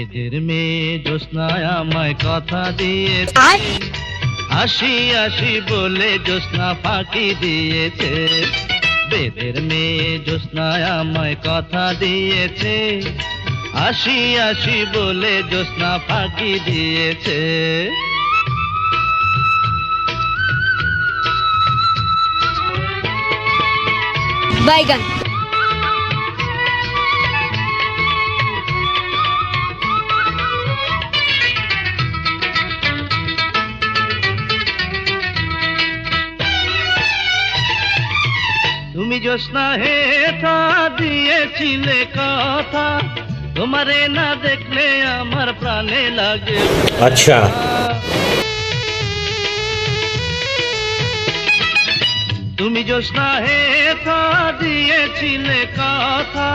বেদের মেয়ে জ্যোৎস্নায় আমায় কথা দিয়েছে, হাসি হাসি বলে জ্যোৎস্না ফাঁকি দিয়েছে। বেদের মেয়ে জ্যোৎস্নায় আমায় কথা দিয়েছে, হাসি হাসি বলে জ্যোৎস্না ফাঁকি দিয়েছে। বাইগান। তুমি জ্যোৎস্না হেথা দিয়েছিলে কথা, তোমারে না দেখলে আমার প্রাণে লাগে। আচ্ছা, তুমি জ্যোৎস্না হেথা দিয়েছিলে কথা,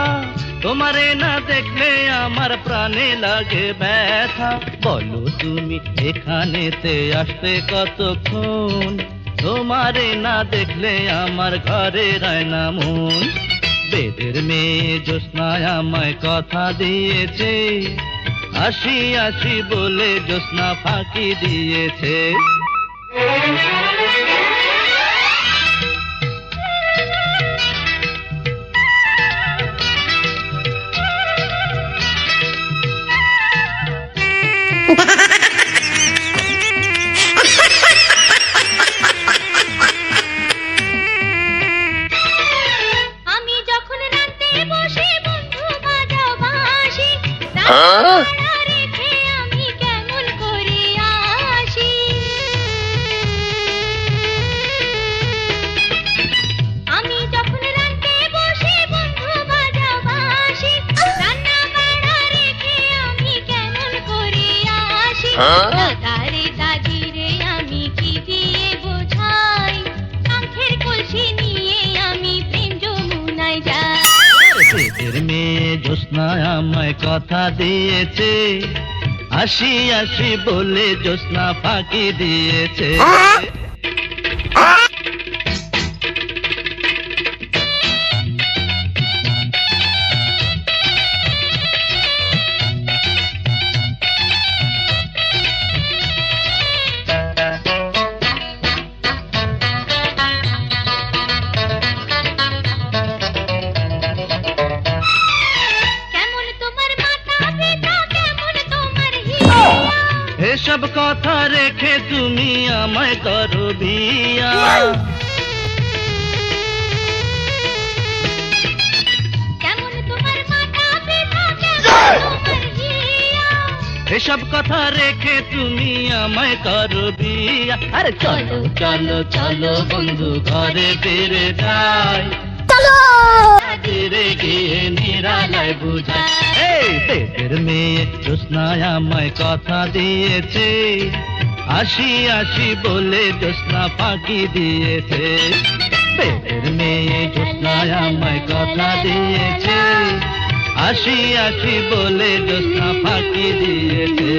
তোমারে না দেখলে আমার প্রাণে লাগে ব্যথা। বলো তুমি এখানেতে আসতে কতক্ষণ, তোমারে না দেখলে আমার ঘরে রায় না মন। বেদের মেয়ে জ্যোৎস্নায় আমায় কথা দিয়েছে, হাসি হাসি বলে জ্যোৎস্না ফাঁকি দিয়েছে। আমি যখন রাতে বসে বন্ধু বাজাও বাঁশি, রেখে আমি কেমন করে আসি। আমি যখন রাতে বসে বন্ধু বাজাও বাঁশি, রান্না বাড়া রেখে আমি কেমন করে আসি। দাদারে দাদিরে আমি কি দিয়ে বোঝাই, কাঁখের কলসি নিয়ে আমি প্রেম যমুনায় যাই। বেদের মেয়ে জ্যোৎস্নায় আমায় কথা দিয়েছে, হাসি হাসি বলে জ্যোৎস্না ফাঁকি দিয়েছে। কেমন তোমার মাথা পিতা, কেমন তোমার হিয়া, এসব কথা রেখে তুমি আমায় করো বিয়া। কেমন তোমার মাথা পিতা, কেমন তোমার হিয়া। এসব কথা রেখে তুমি আমায় করো বিয়া। আরে চলো চলো চলো বন্ধু ঘরে ফিরে যাই, ধীরে গিয়ে নিরালায় বুঝাই। এই বেদের মেয়ে জ্যোৎস্নায় আমায় কথা দিয়েছে, হাসি হাসি বলে জ্যোৎস্না ফাঁকি দিয়েছে। বেদের মেয়ে জ্যোৎস্নায় আমায় কথা দিয়েছে, হাসি হাসি বলে জ্যোৎস্না ফাঁকি দিয়েছে।